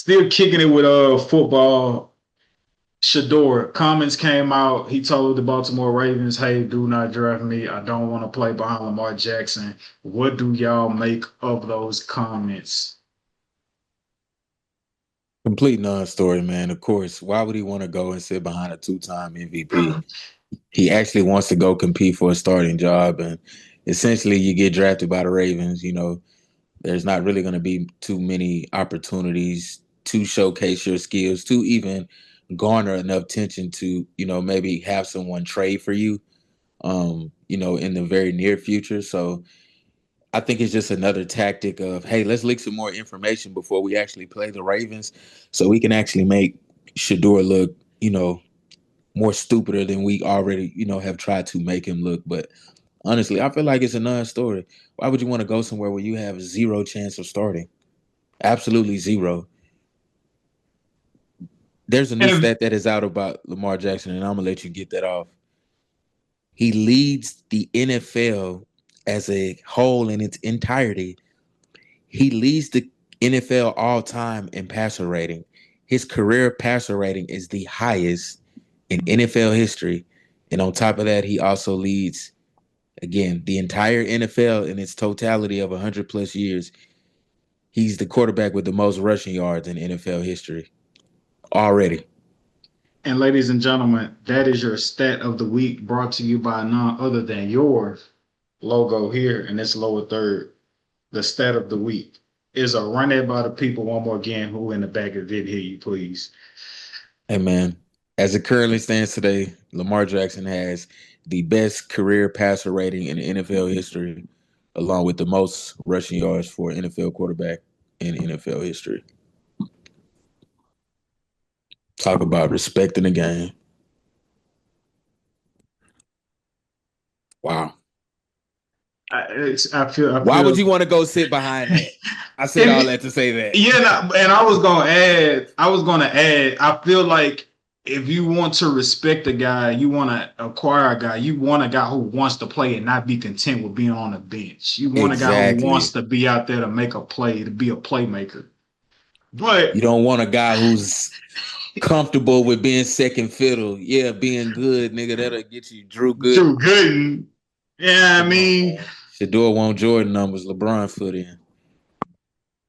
Still kicking it with football. Shador comments came out. He told the Baltimore Ravens, "Hey, do not draft me. I don't want to play behind Lamar Jackson." What do y'all make of those comments? Complete non-story, man. Of course, why would he want to go and sit behind a two-time MVP? He actually wants to go compete for a starting job, and essentially, you get drafted by the Ravens. There's not really going to be too many opportunities to showcase your skills, to even garner enough attention to, maybe have someone trade for you, in the very near future. So I think it's just another tactic of, hey, let's leak some more information before we actually play the Ravens, so we can actually make Shador look, more stupider than we already, have tried to make him look. But honestly, I feel like it's a non-story. Why would you want to go somewhere where you have zero chance of starting? Absolutely zero. There's a new And stat that is out about Lamar Jackson, and I'm gonna let you get that off. He leads the NFL as a whole in its entirety. He leads the NFL all time in passer rating. His career passer rating is the highest in NFL history. And on top of that, he also leads, again, the entire NFL in its totality of 100 plus years. He's the quarterback with the most rushing yards in NFL history already. and ladies and gentlemen, that is your stat of the week, brought to you by none other than your logo here in this lower third. The stat of the week is a run it by the people one more again. Who in the back of it? Hear you, please. Hey, man, as it currently stands today, Lamar Jackson has the best career passer rating in NFL history, along with the most rushing yards for an NFL quarterback in NFL history. Talk about respecting the game. Wow. I Why would feel, you want to go sit behind that? I said all and that to say yeah, that. and I was gonna add, I feel like if you want to respect a guy, you want to acquire a guy, you want a guy who wants to play and not be content with being on the bench. You want a guy who wants Exactly. to be out there to make a play, to be a playmaker. But You don't want a guy who's comfortable with being second fiddle. Yeah, being good, nigga. That'll get you Drew Drew Gooden. Gooden, yeah, I Come on, mean, man. Shador won't Jordan numbers. LeBron foot in.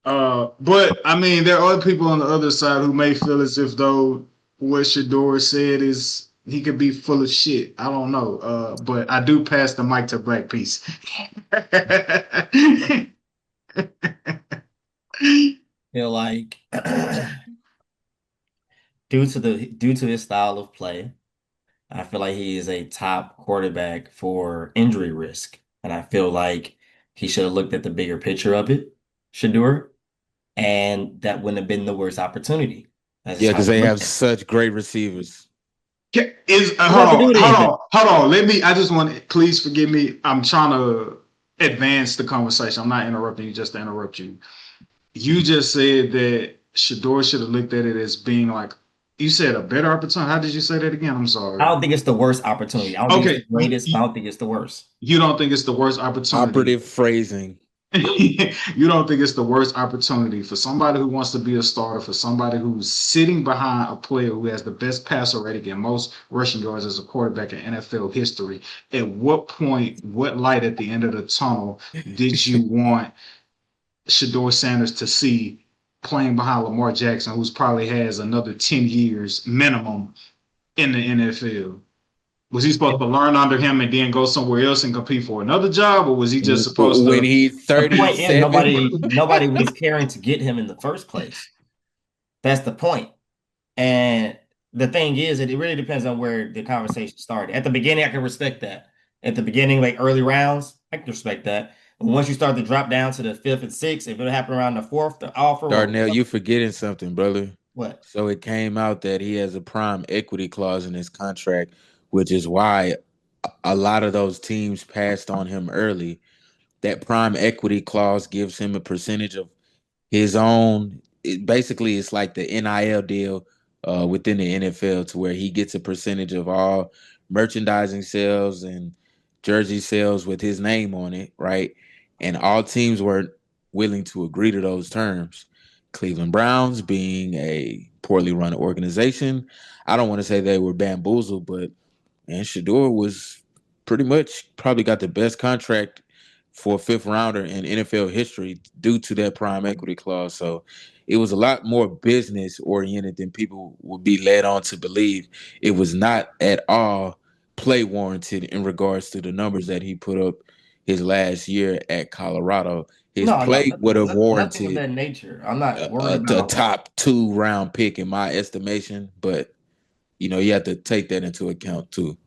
but I mean, there are other people on the other side who may feel as if though what Shador said is he could be full of shit. I don't know. But I do pass the mic to Black Peace. Feel like due to his style of play, I feel like he is a top quarterback for injury risk. And I feel like he should have looked at the bigger picture of it, Shador, and that wouldn't have been the worst opportunity. That's just Yeah, how because he they have looked at it. such great receivers. Is He don't have to do anything. hold on. Let me. I just want. Please forgive me. I'm trying to advance the conversation. I'm not interrupting you just to interrupt you. You just said that Shador should have looked at it as being like you said a better opportunity. How did you say that again? I'm I sorry. don't think it's the worst opportunity. I don't think it's the Okay, greatest, but I don't think it's the worst. you don't think it's the worst opportunity. Operative phrasing. You don't think it's the worst opportunity for somebody who wants to be a starter, for somebody who's sitting behind a player who has the best passer rating and most rushing yards as a quarterback in NFL history. At what point, what light at the end of the tunnel did you want Shador Sanders to see playing behind Lamar Jackson, who's probably has another 10 years minimum in the NFL? Was he supposed to learn under him and then go somewhere else and compete for another job, or was he just supposed When to? he's The point is 37. nobody was caring to get him in the first place. That's the point. And the thing is that it really depends on where the conversation started. At the beginning, I can respect that. At the beginning, like early rounds, I can respect that. But once you start to drop down to the fifth and sixth, if it happened around the fourth, the offer or Darnell, whatever, you forgetting something, brother. what? So it came out that he has a prime equity clause in his contract, which is why a lot of those teams passed on him early. That prime equity clause gives him a percentage of his own. Basically, it's like the NIL deal within the NFL, to where he gets a percentage of all merchandising sales and jersey sales with his name on it, right? And all teams were willing to agree to those terms. Cleveland Browns being a poorly run organization. I don't want to say they were bamboozled, but man, Shador was pretty much probably got the best contract for a fifth rounder in NFL history due to that prime equity clause. So it was a lot more business oriented than people would be led on to believe. It was not at all play warranted in regards to the numbers that he put up his last year at Colorado. His No, no, play would have nothing of warranted that nature. I'm not worried a about. top 2 round pick in my estimation, but you have to take that into account too.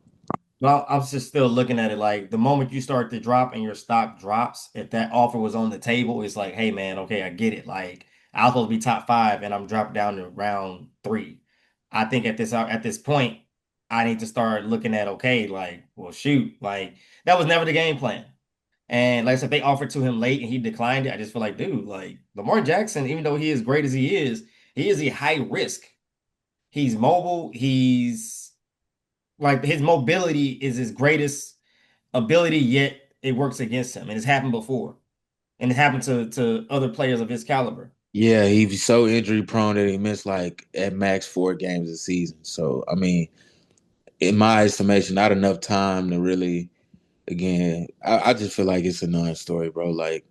Well, I'm just still looking at it like the moment you start to drop and your stock drops, if that offer was on the table, it's like, hey man, okay, I get it. Like I was supposed to be top five and I'm dropped down to round three. I think at this point, I need to start looking at okay, like, well, shoot, like that was never the game plan. And like I said, they offered to him late and he declined it. I just feel like, dude, like Lamar Jackson, even though he is great as he is a high risk. He's mobile. He's like his mobility is his greatest ability, yet it works against him. And it's happened before. And it happened to other players of his caliber. Yeah, he's so injury prone that he missed like at max 4 games a season. So I mean, in my estimation, not enough time to really. Again, I just feel like it's a non-story, bro. Like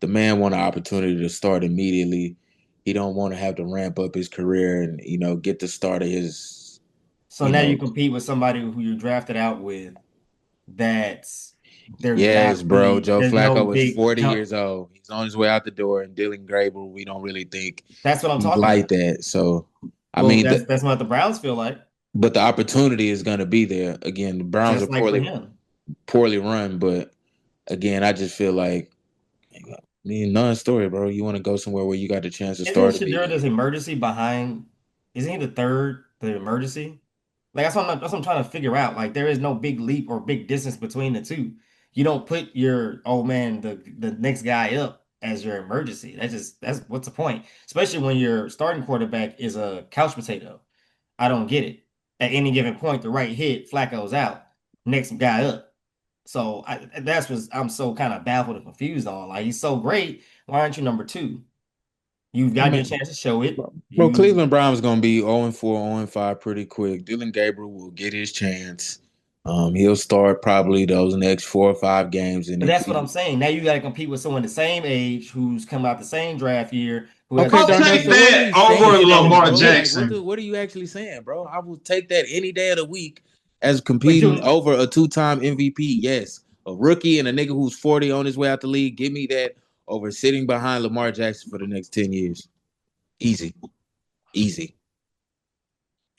the man want an opportunity to start immediately. He don't want to have to ramp up his career and get the start of his. So now you compete with somebody who you drafted out with that's there's Yes, not bro. really Joe there's no Flacco was big 40 jump. years old. He's on his way out the door, and Dillon Gabriel, we don't really think That's what I'm he's talking like about. that. So, I Well, mean, that's what the Browns feel like. but the opportunity is going to be there. Again, the Browns are Just like for poorly him. poorly run, but again, I just feel like non-story, bro. You want to go somewhere where you got the chance to Isn't start Shadur this immediately. emergency behind? Isn't he the emergency? Like that's what I'm trying to figure out. Like there is no big leap or big distance between the two. You don't put your oh man the next guy up as your emergency. That's what's the point? Especially when your starting quarterback is a couch potato. I don't get it. At any given point, the right hit, Flacco's out. Next guy up. So that's what I'm so kind of baffled and confused on. Like he's so great. Why aren't you number two? You've I gotten your mean, chance to show it. bro, You Cleveland Browns gonna be 0-4, 0-5 pretty quick. Dillon Gabriel will get his chance. He'll start probably those next 4 or 5 games, and But if that's what I'm he saying. Now you got to compete with someone the same age who's come out the same draft year who has the okay, I'll same Darnell. take So what are that you over saying then, Lamar advantages. bro? Yeah, Like, Jackson. what are you actually saying, bro? I will take that any day of the week as but competing you over a 2-time MVP. Yes, a rookie and a nigga who's 40 on his way out the league. Give me that over sitting behind Lamar Jackson for the next 10 years. Easy, easy.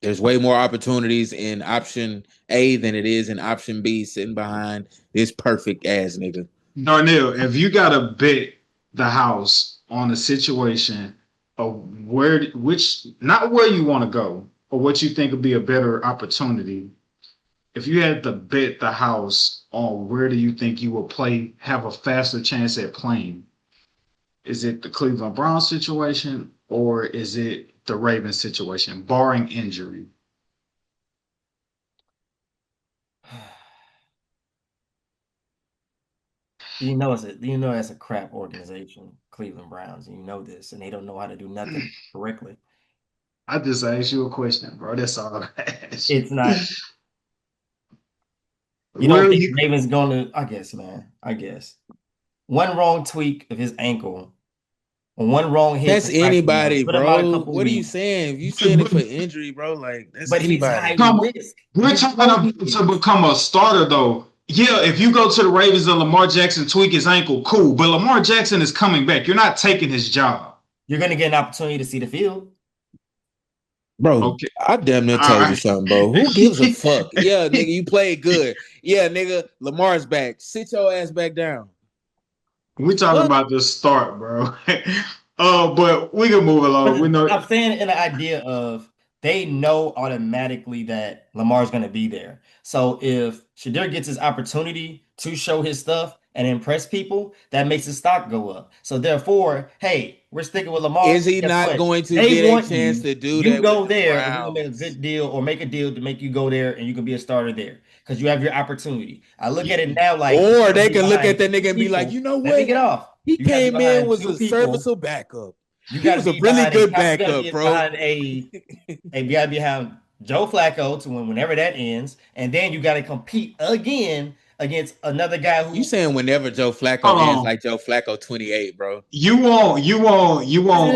There's way more opportunities in option A than it is in option B, sitting behind this perfect ass nigga. Darnell, if you gotta bet the house on a situation of which not where you want to go or what you think would be a better opportunity, if you had to bet the house on where do you think you will play, have a faster chance at playing, is it the Cleveland Browns situation or is it the Ravens situation, barring injury? you know that's a crap organization, Cleveland Browns, and you know this, and they don't know how to do nothing correctly. I just asked you a question, bro. That's all I asked It's not. You Where don't are think you? Ravens going to? I guess, man. I guess one wrong tweak of his ankle, or one wrong hit That's to fracture him, anybody, put him out a bro. couple What are you weeks. saying? If you saying it for injury, bro, like that's But he's high anybody. risk. We're You talking know he about to is. become a starter, though. Yeah, if you go to the Ravens and Lamar Jackson tweak his ankle, cool. But Lamar Jackson is coming back. You're not taking his job. You're gonna get an opportunity to see the field. Bro, Okay. I damn near All told you right. something, bro. Who gives a fuck? Yeah, nigga, you played good. Yeah, nigga, Lamar's back. Sit your ass back down. We talking Fuck. about the start, bro. But we can move along. We But know. I'm saying in the idea of they know automatically that Lamar's going to be there. So if Shadir gets his opportunity to show his stuff and impress people, that makes his stock go up. So therefore, hey, we're sticking with Is Lamar. he Guess not what? going to They get a want chance you. to do You that with go the there, and we're gonna make a Browns? good deal or make a deal to make you go there, and you can be a starter there because you have your opportunity. I look at it now like Or you're gonna they be can look at behind that two nigga and be like, people. you know Let me what? get off. He You got to be came in behind was two a people. serviceable backup. You He got to was a be really behind good you gotta backup, be bro. behind you got to be behind Joe Flacco to whenever that ends, and then you got to compete again against another guy who You saying whenever Joe Flacco Hold ends, on. like Joe Flacco 28, bro? You at any want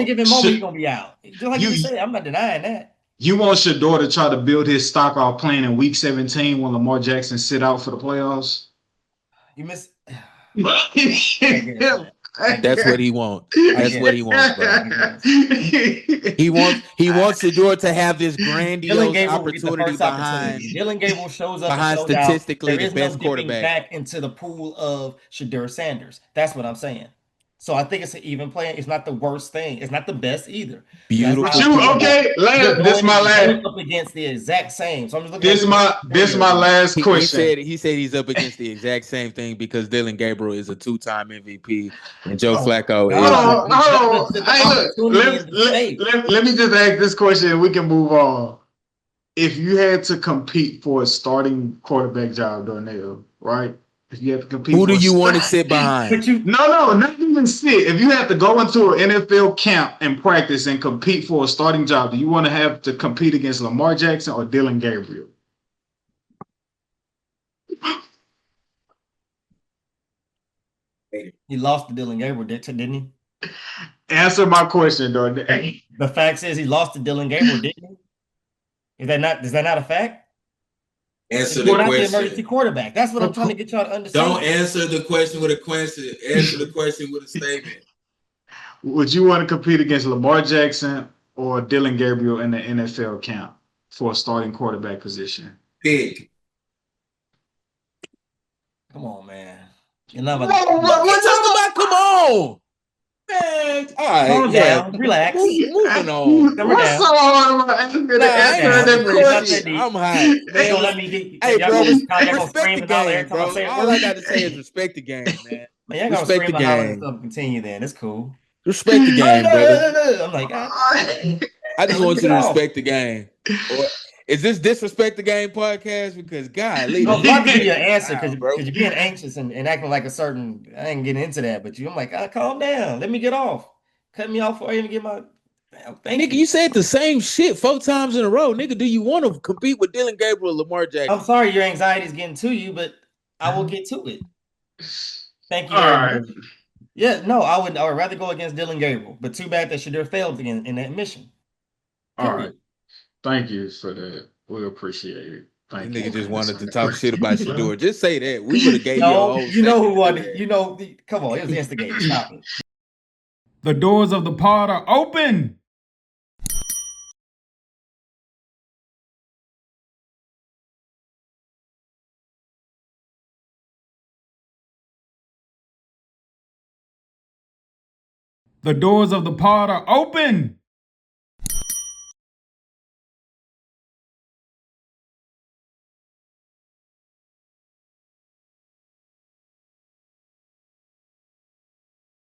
given moment he's gonna be out. Just like you you just said, I'm not denying that. you want Shador to try to build his stock off playing in Week 17 when Lamar Jackson sit out for the playoffs? You miss. I I guess, man. I That's guess. what he wants. I That's guess. what he wants, bro. I guess. He wants Shador to have this Dylan grandiose Gabriel will get the opportunity first opportunity. If Dylan Gabriel shows up and behind shows out, statistically there the is no best dipping quarterback. back into the pool of Shedeur Sanders. That's what I'm saying. So I think it's an even play. It's not the worst thing. It's not the best either. Beautiful. You're this my going last up against the exact same. So I'm just looking this at my last question. He said he's up against the exact same thing because Dillon Gabriel is a 2-time MVP and Joe Flacco Hold is. on, hold on. The Hey, look, opportunity is the same. let me just ask this question and we can move on. If you had to compete for a starting quarterback job, Darnell, right? If you had to compete Who for do you want to sit behind? But you No, not even sit. If you had to go into an NFL camp and practice and compete for a starting job, do you want to have to compete against Lamar Jackson or Dillon Gabriel? he lost to Dylan Gabriel, didn't he? Answer my question, Darnell. The fact is he lost to Dylan Gabriel, didn't he? Is that not a fact? Answer You're the not the emergency question. quarterback. That's what I'm trying to get y'all to understand. Don't answer the question with a question. Answer the question with a statement. Would you want to compete against Lamar Jackson or Dillon Gabriel in the NFL camp for a starting quarterback position? Pick. Come on, man. You're not about What talking about? Come on. Man, all right, calm down, relax. Moving on. Simmer What's down. so hard about answering Simmer down. that question? I'm hot, man. Don't let me get, Hey, y'all bro, gonna, y'all gonna respect scream the and holler every game, time I bro. say a All word. I got to say is respect the game, man. Man, y'all gonna Respect scream the and holler and game. stuff and continue then. It's cool. Respect the game, brother. I'm like, God, I just let want me you get to off. respect the game. Or is this disrespect the game podcast? Because golly, I was about to give you an answer wow, because you're being anxious and acting like a certain. I ain't getting into that, but I'm like, calm down. Let me get off. Cut me off before I even get my. Nigga, you said the same shit 4 times in a row. Nigga, do you want to compete with Dillon Gabriel or Lamar Jackson? I'm sorry your anxiety is getting to you, but I will get to it. Thank you All very right. much. Yeah, no, I would rather go against Dylan Gabriel, but too bad that Shedeur failed in that mission. All right. Thank you for that. We appreciate it. Thank Nigga you. just wanted to talk shit about Shador. Just say that. We would have gave you a No, whole you know who won. segment. You know, come on, it was the instigator. Stop it. The doors of the pod are open. The doors of the pod are open.